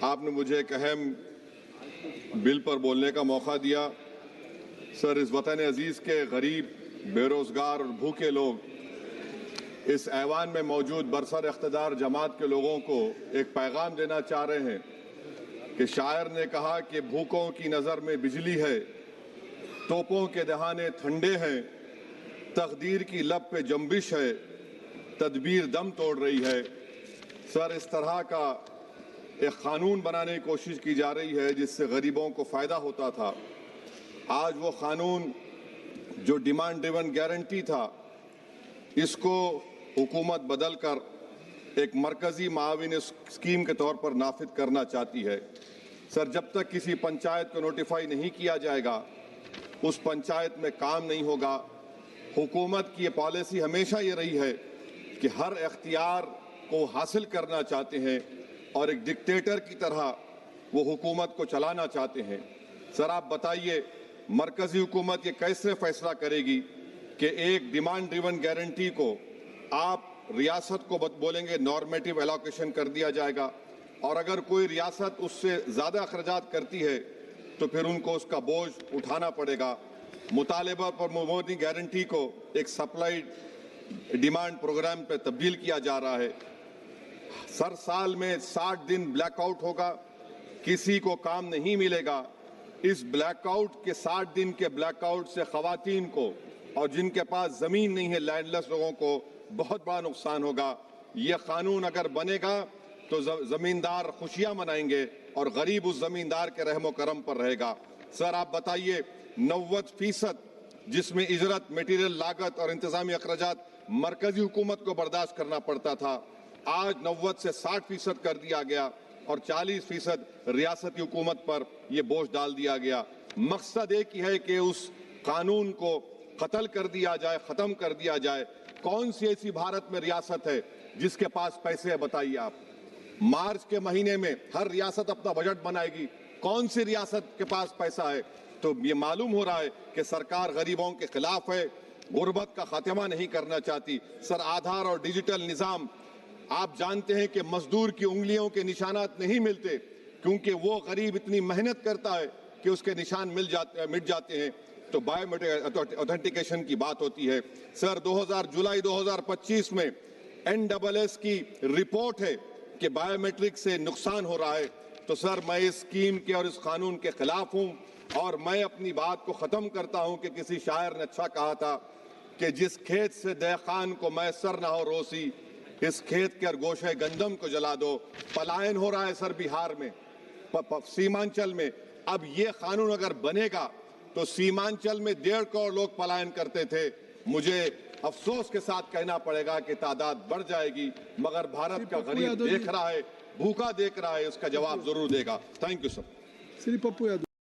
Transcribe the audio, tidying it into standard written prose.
آپ نے مجھے ایک اہم بل پر بولنے کا موقع دیا۔ سر، اس وطن عزیز کے غریب، بے روزگار اور بھوکے لوگ اس ایوان میں موجود برسر اقتدار جماعت کے لوگوں کو ایک پیغام دینا چاہ رہے ہیں کہ شاعر نے کہا کہ بھوکوں کی نظر میں بجلی ہے، توپوں کے دہانے ٹھنڈے ہیں، تقدیر کی لب پہ جنبش ہے، تدبیر دم توڑ رہی ہے۔ سر، اس طرح کا ایک قانون بنانے کی کوشش کی جا رہی ہے جس سے غریبوں کو فائدہ ہوتا تھا۔ آج وہ قانون جو ڈیمانڈ ڈریون گارنٹی تھا، اس کو حکومت بدل کر ایک مرکزی معاون اسکیم کے طور پر نافذ کرنا چاہتی ہے۔ سر، جب تک کسی پنچایت کو نوٹیفائی نہیں کیا جائے گا، اس پنچایت میں کام نہیں ہوگا۔ حکومت کی یہ پالیسی ہمیشہ یہ رہی ہے کہ ہر اختیار کو حاصل کرنا چاہتے ہیں اور ایک ڈکٹیٹر کی طرح وہ حکومت کو چلانا چاہتے ہیں۔ سر، آپ بتائیے مرکزی حکومت یہ کیسے فیصلہ کرے گی کہ ایک ڈیمانڈ ڈریون گارنٹی کو آپ ریاست کو بولیں گے نارمیٹیو ایلوکیشن کر دیا جائے گا، اور اگر کوئی ریاست اس سے زیادہ اخراجات کرتی ہے تو پھر ان کو اس کا بوجھ اٹھانا پڑے گا۔ مطالبہ پر مبنی گارنٹی کو ایک سپلائی ڈیمانڈ پروگرام پہ تبدیل کیا جا رہا ہے۔ سر، سال میں 60 دن بلیک آؤٹ ہوگا، کسی کو کام نہیں ملے گا۔ اس بلیک آؤٹ کے 60 دن کے بلیک آؤٹ سے خواتین کو اور جن کے پاس زمین نہیں ہے، لینڈ لیس لوگوں کو بہت بڑا نقصان ہوگا۔ یہ قانون اگر بنے گا تو زمیندار خوشیاں منائیں گے اور غریب اس زمیندار کے رحم و کرم پر رہے گا۔ سر، آپ بتائیے 90% جس میں اجرت، میٹیریل لاگت اور انتظامی اخراجات مرکزی حکومت کو برداشت کرنا پڑتا تھا، آج 90 سے 60% کر دیا گیا اور 40% ریاستی حکومت پر یہ بوجھ ڈال دیا گیا۔ مقصد ایک ہی ہے کہ اس قانون کو قتل کر دیا جائے، ختم کر دیا جائے۔ کون سی ایسی بھارت میں ریاست ہے جس کے پاس پیسے ہے؟ بتائیے آپ۔ مارچ کے مہینے میں ہر ریاست اپنا بجٹ بنائے گی، کون سی ریاست کے پاس پیسہ ہے؟ تو یہ معلوم ہو رہا ہے کہ سرکار غریبوں کے خلاف ہے، غربت کا خاتمہ نہیں کرنا چاہتی۔ سر، آدھار اور ڈیجیٹل نظام، آپ جانتے ہیں کہ مزدور کی انگلیوں کے نشانات نہیں ملتے کیونکہ وہ غریب اتنی محنت کرتا ہے کہ اس کے نشان مٹ جاتے ہیں، تو بایو میٹرک اوتھینٹیکیشن کی بات ہوتی ہے۔ سر، جولائی 2025 میں NSS کی رپورٹ ہے کہ بایو میٹرک سے نقصان ہو رہا ہے۔ تو سر، میں اس اسکیم کے اور اس قانون کے خلاف ہوں، اور میں اپنی بات کو ختم کرتا ہوں کہ کسی شاعر نے اچھا کہا تھا کہ جس کھیت سے دہقان کو میسر نہ ہو روسی، اس کھیت کے گوشے گندم کو جلا دو۔ پلائن ہو رہا ہے سر بہار میں، سیمانچل میں۔ اب یہ قانون اگر بنے گا تو سیمانچل میں 1.5 کروڑ لوگ پلائن کرتے تھے۔ مجھے افسوس کے ساتھ کہنا پڑے گا کہ تعداد بڑھ جائے گی، مگر بھارت کا غریب دیکھ رہا ہے، بھوکا دیکھ رہا ہے، اس کا جواب ضرور دے گا۔ Thank you sir.